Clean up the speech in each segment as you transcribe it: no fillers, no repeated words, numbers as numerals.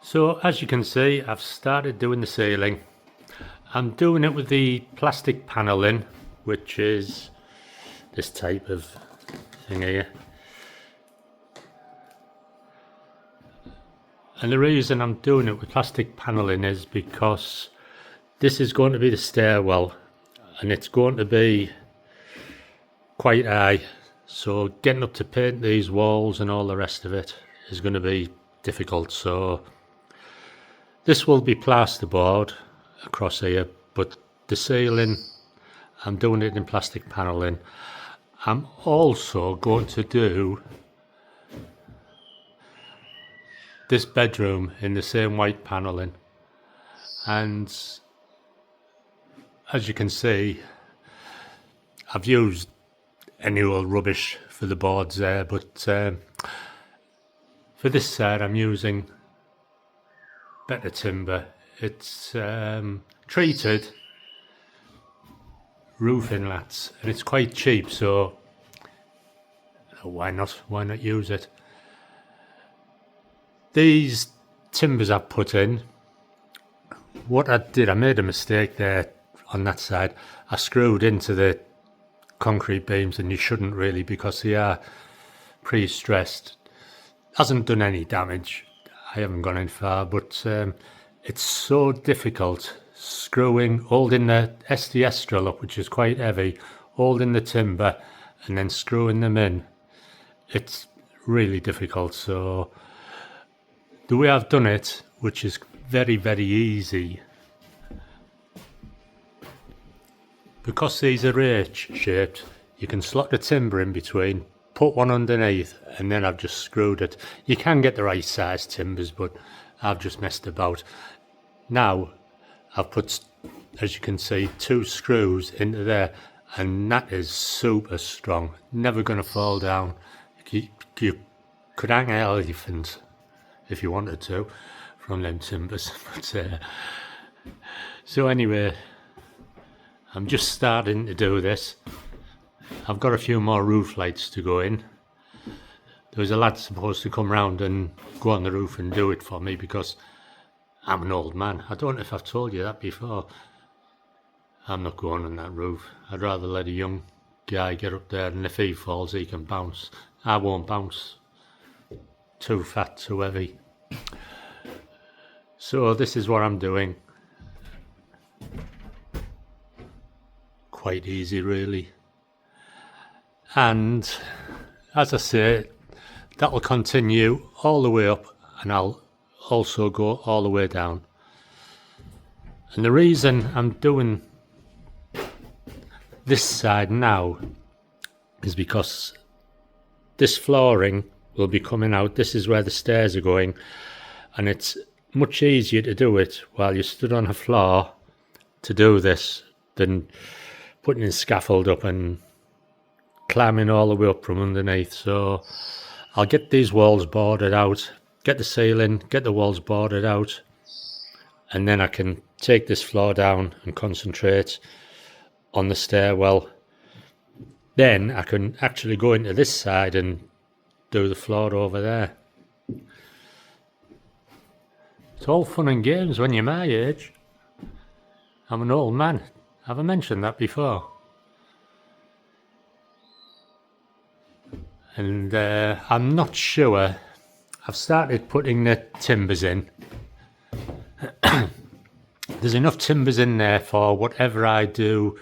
So as you can see, I've started doing the ceiling. I'm doing it with the plastic paneling, which is this type of thing here. And the reason I'm doing it with plastic paneling is because this is going to be the stairwell and it's going to be quite high. So getting up to paint these walls and all the rest of it is going to be difficult. So this will be plasterboard across here, but the ceiling, I'm doing it in plastic paneling. I'm also going to do this bedroom in the same white paneling, and as you can see, I've used any old rubbish for the boards there, but for this side I'm using better timber. It's treated roof inlets and it's quite cheap, so why not use it. These timbers I've put in, what I did, I made a mistake there on that side. I screwed into the concrete beams, and you shouldn't really, because they are pre-stressed. Hasn't done any damage, I haven't gone in far, but it's so difficult holding the SDS drill up, which is quite heavy, holding the timber and then screwing them in. It's really difficult. So the way I've done it, which is very, very easy, because these are H-shaped, you can slot the timber in between, put one underneath, and then I've just screwed it. You can get the right size timbers, but I've just messed about. Now I've put, as you can see, 2 screws into there, and that is super strong, never going to fall down. You could hang an elephant if you wanted to from them timbers. But, so anyway, I'm just starting to do this. I've got a few more roof lights to go in. There was a lad supposed to come round and go on the roof and do it for me, because I'm an old man. I don't know if I've told you that before. I'm not going on that roof. I'd rather let a young guy get up there, and if he falls he can bounce. I won't bounce. Too fat, too heavy. So this is what I'm doing. Quite easy really. And as I say, that'll continue all the way up, and I'll also go all the way down. And the reason I'm doing this side now is because this flooring will be coming out. This is where the stairs are going, and it's much easier to do it while you stood on a floor to do this than putting a scaffold up and climbing all the way up from underneath. So I'll get these walls boarded out, get the ceiling, get the walls boarded out, and then I can take this floor down and concentrate on the stairwell. Then I can actually go into this side and do the floor over there. It's all fun and games when you're my age. I'm an old man. Have I mentioned that before? And I'm not sure. I've started putting the timbers in. There's enough timbers in there for whatever I do,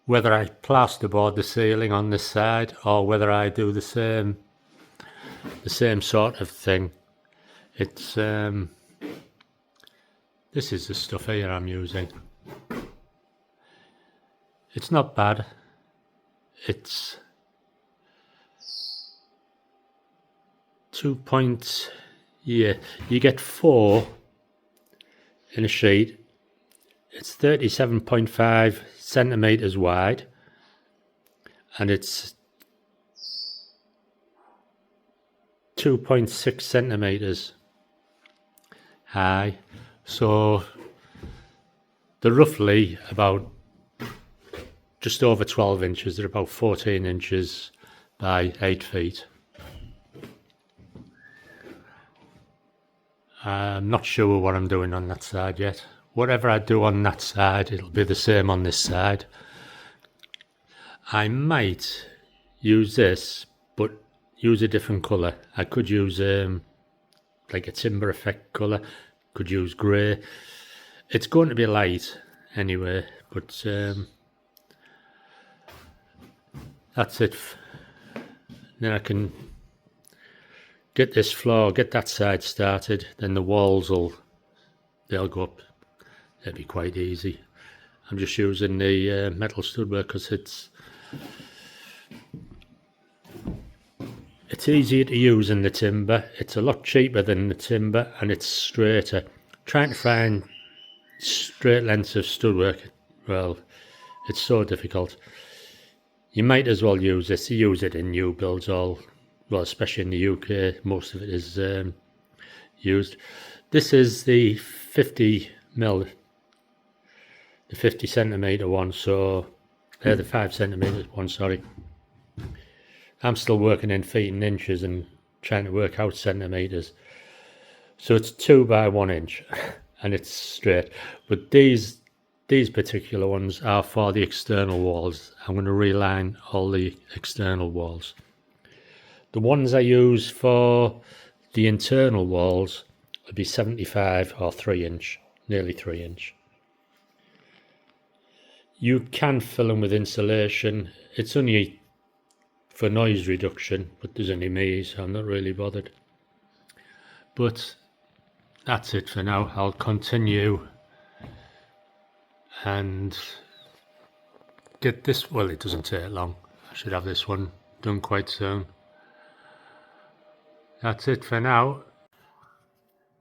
whether I plasterboard the ceiling on this side or whether I do the same sort of thing. It's this is the stuff here I'm using. It's not bad. It's 2 points. Yeah, you get 4 in a sheet. It's 37.5 centimeters wide, and it's 2.6 centimeters high. So they're roughly about just over 12 inches. They're about 14 inches by 8 feet. I'm not sure what I'm doing on that side yet. Whatever I do on that side, it'll be the same on this side. I might use this, but use a different colour. I could use like a timber effect colour, could use grey. It's going to be light anyway, but that's it. Then I can get this floor, get that side started, then the walls they'll go up. It'll be quite easy. I'm just using the metal studwork because it's easier to use than the timber. It's a lot cheaper than the timber and it's straighter. Trying to find straight lengths of studwork, well, it's so difficult. You might as well use this. You use it in new builds, well, especially in the UK, most of it is used. This is the 50 mil, the 50 centimetre one, so they're the 5 centimetre one, sorry. I'm still working in feet and inches and trying to work out centimetres. So it's 2 by 1 inch and it's straight. But these particular ones are for the external walls. I'm going to reline all the external walls. The ones I use for the internal walls would be 75 or 3 inch, nearly 3 inch. You can fill them with insulation. It's only for noise reduction, but there's only me, so I'm not really bothered. But that's it for now. I'll continue and get this. Well, it doesn't take long. I should have this one done quite soon. That's it for now.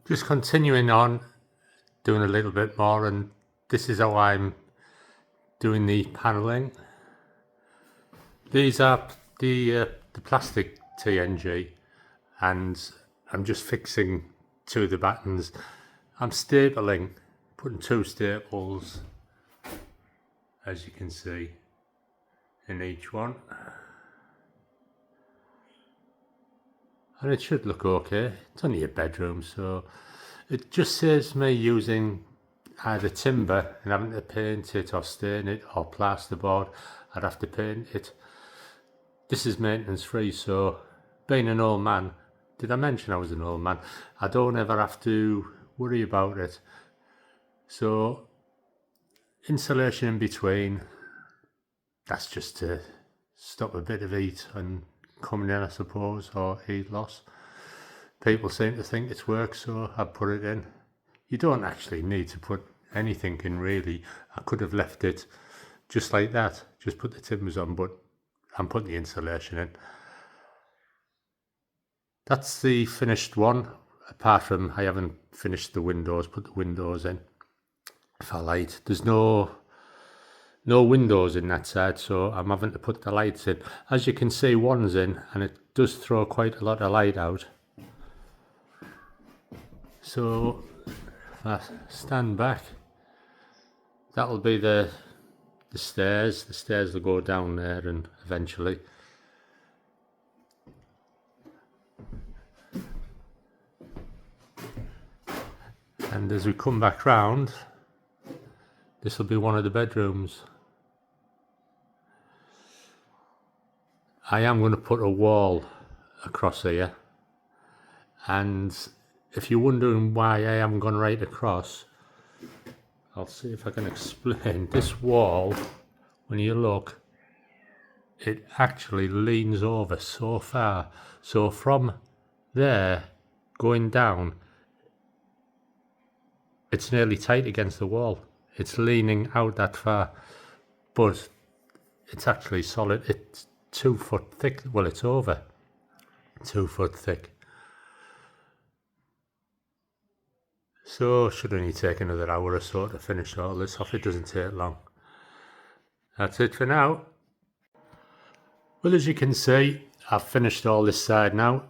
Just continuing on, doing a little bit more, and this is how I'm doing the panelling. These are the plastic TNG, and I'm just fixing 2 of the battens. I'm stapling, putting 2 staples, as you can see, in each one. And it should look okay. It's only a bedroom, so it just saves me using either timber and having to paint it or stain it, or plasterboard. I'd have to paint it. This is maintenance free, so being an old man, did I mention I was an old man? I don't ever have to worry about it. So insulation in between, that's just to stop a bit of heat and coming in, I suppose, or heat loss. People seem to think it's work, so I put it in. You don't actually need to put anything in, really. I could have left it just like that, just put the timbers on, but I'm putting the insulation in. That's the finished one, apart from I haven't finished the windows, put the windows in. If I light, there's no windows in that side, so I'm having to put the lights in. As you can see, one's in and it does throw quite a lot of light out. So if I stand back, that'll be the stairs. The stairs will go down there and eventually. And as we come back round, this will be one of the bedrooms. I am going to put a wall across here, and if you're wondering why I haven't gone right across, I'll see if I can explain. This wall, when you look, it actually leans over so far. So from there going down, it's nearly tight against the wall. It's leaning out that far, but it's actually solid. It's 2 foot thick. Well, it's over 2 foot thick. So should only take another hour or so to finish all this off. It doesn't take long. That's it for now. Well, as you can see, I've finished all this side now,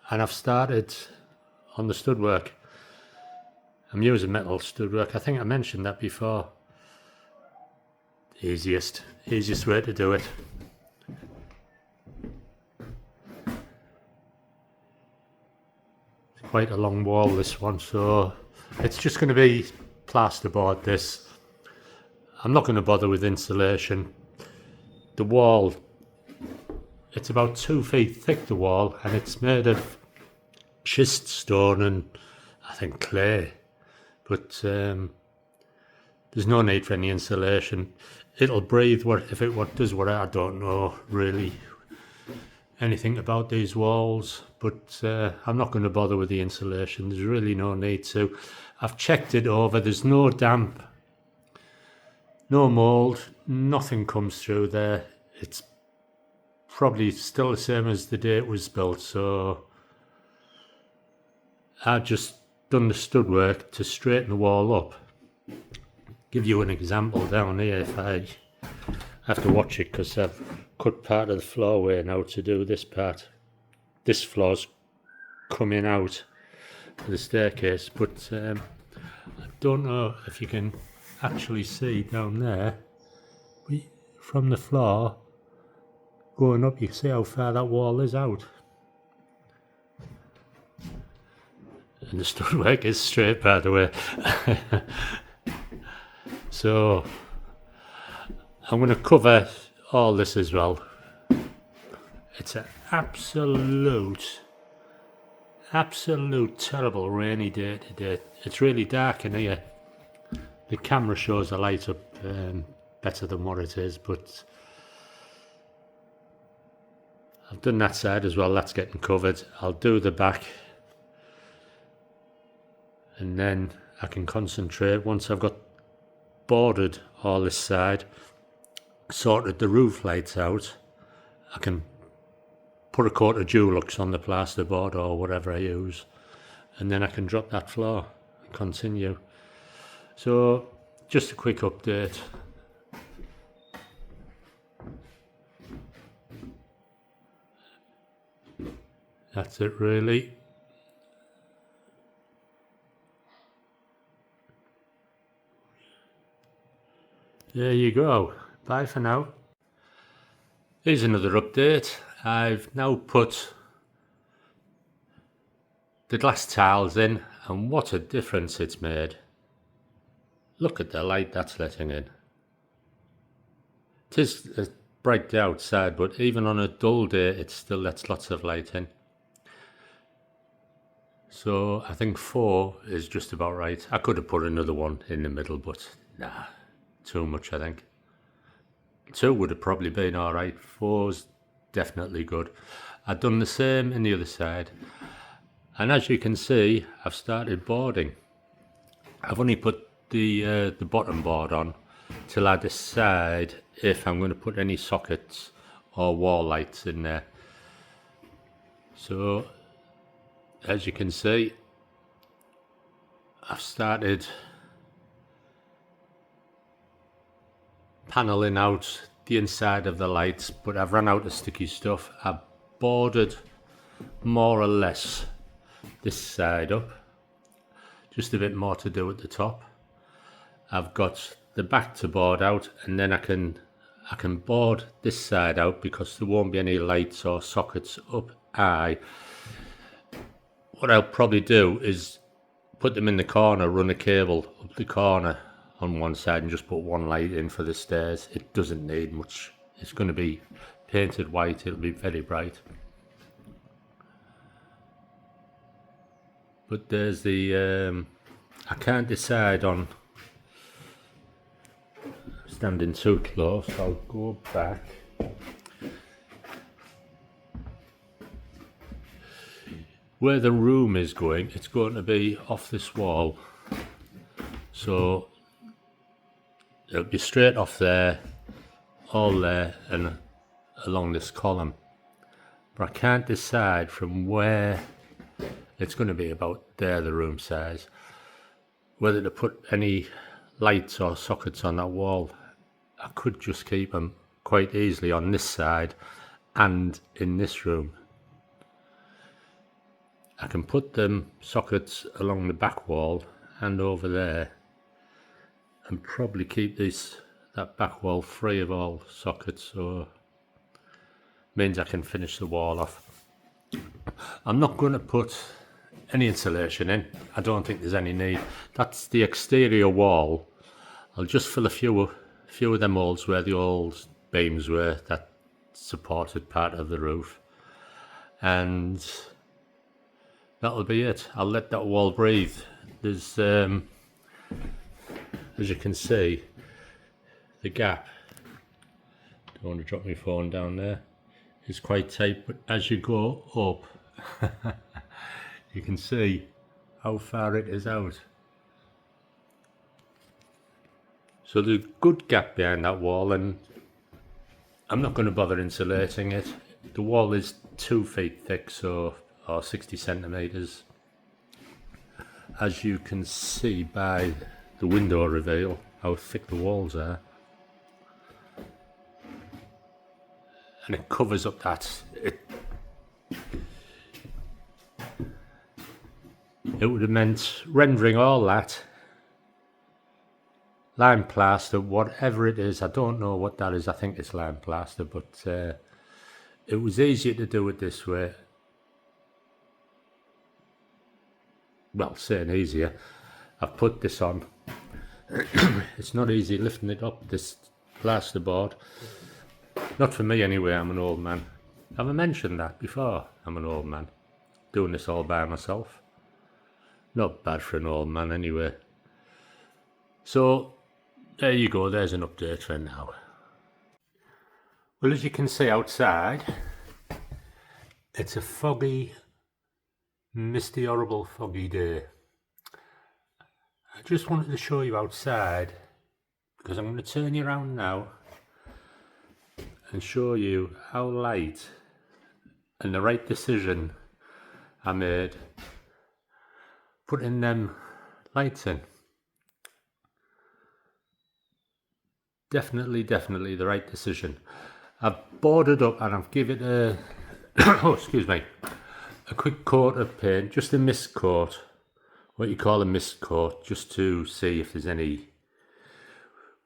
and I've started on the studwork. I'm using metal studwork. I think I mentioned that before. Easiest way to do it. quite a long wall, this one, so it's just going to be plasterboard this. I'm not going to bother with insulation. The wall, it's about 2 feet thick, the wall, and it's made of schist stone and I think clay, but there's no need for any insulation. It'll breathe if it does what, I don't know really anything about these walls, but I'm not going to bother with the insulation. There's really no need to. I've checked it over, there's no damp, no mould, nothing comes through there. It's probably still the same as the day it was built, so I've just done the stud work to straighten the wall up. Give you an example down here if I have to watch it, because I've cut part of the floor away now to do this part. This floor's coming out to the staircase, but I don't know if you can actually see down there. From the floor going up, you can see how far that wall is out. And the stud work is straight, by the way. So I'm going to cover all this as well. It's an absolute terrible rainy day today. It's really dark in here. The camera shows the light up better than what it is, but I've done that side as well. That's getting covered. I'll do the back, and then I can concentrate once I've got boarded all this side, sorted the roof lights out. I can put a coat of Dulux on the plasterboard or whatever I use, and then I can drop that floor and continue. So just a quick update. That's it really. There you go. Bye for now. Here's another update. I've now put the glass tiles in, and what a difference it's made. Look at the light that's letting in. It is a bright day outside, but even on a dull day it still lets lots of light in. So I think 4 is just about right. I could have put another one in the middle, but nah, too much I think. 2 would have probably been alright. 4's definitely good. I've done the same in the other side, and as you can see, I've started boarding. I've only put the bottom board on till I decide if I'm going to put any sockets or wall lights in there. So as you can see, I've started paneling out the inside of the lights, but I've run out of sticky stuff. I've boarded more or less this side up, just a bit more to do at the top. I've got the back to board out, and then I can board this side out because there won't be any lights or sockets up high. What I'll probably do is put them in the corner, run a cable up the corner on one side and just put one light in for the stairs. It doesn't need much. It's going to be painted white. It'll be very bright. But there's the I can't decide on standing too close. I'll go back. Where the room is going, it's going to be off this wall, so it'll be straight off there, all there, and along this column. But I can't decide from where it's going to be, about there, the room size, whether to put any lights or sockets on that wall. I could just keep them quite easily on this side and in this room. I can put them sockets along the back wall and over there, and probably keep that back wall free of all sockets, so means I can finish the wall off. I'm not going to put any insulation in. I don't think there's any need. That's the exterior wall. I'll just fill a few of them holes where the old beams were that supported part of the roof, and that'll be it. I'll let that wall breathe. There's as you can see, the gap, don't want to drop my phone down there, is quite tight, but as you go up you can see how far it is out. So there's a good gap behind that wall, and I'm not going to bother insulating it. The wall is 2 feet thick, so, or 60 centimetres. As you can see by the window reveal, how thick the walls are. And it covers up that. It would have meant rendering all that lime plaster, whatever it is. I don't know what that is. I think it's lime plaster, but it was easier to do it this way. Well, saying easier, I've put this on. It's not easy lifting it up, this plasterboard. Not for me anyway, I'm an old man. Have I mentioned that before? I'm an old man. Doing this all by myself. Not bad for an old man anyway. So, there you go, there's an update for now. Well, as you can see outside, it's a foggy, misty, horrible foggy day. I just wanted to show you outside, because I'm going to turn you around now and show you how light and the right decision I made putting them lights in. Definitely the right decision. I've boarded up and I've given it a oh, excuse me, a quick coat of paint, just a mist coat, what you call a mist coat, just to see if there's any,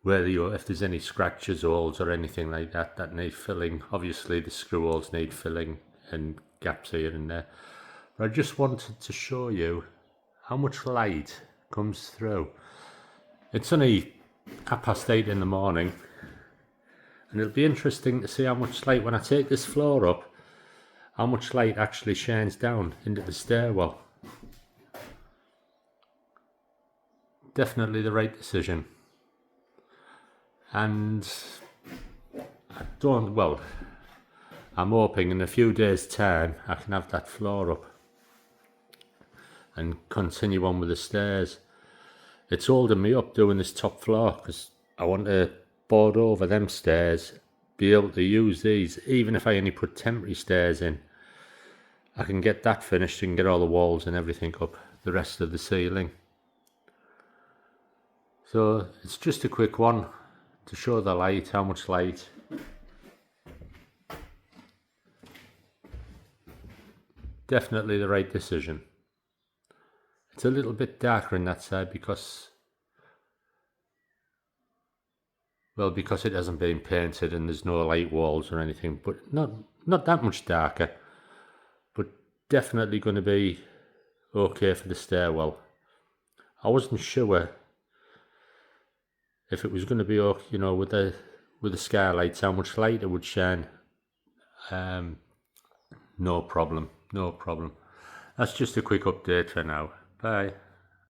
if there's any scratches, holes or anything like that that need filling. Obviously the screw holes need filling and gaps here and there, but I just wanted to show you how much light comes through. It's only 8:30 in the morning, and it'll be interesting to see how much light, when I take this floor up, how much light actually shines down into the stairwell. Definitely the right decision. And I'm hoping in a few days' time I can have that floor up and continue on with the stairs. It's holding me up doing this top floor because I want to board over them stairs, be able to use these. Even if I only put temporary stairs in, I can get that finished and get all the walls and everything up, the rest of the ceiling. So it's just a quick one to show the light, how much light. Definitely the right decision. It's a little bit darker on that side because it hasn't been painted and there's no light walls or anything, but not that much darker, but definitely going to be okay for the stairwell. I wasn't sure if it was going to be okay, you know, with the skylights, how much light it would shine. No problem. That's just a quick update for now. Bye.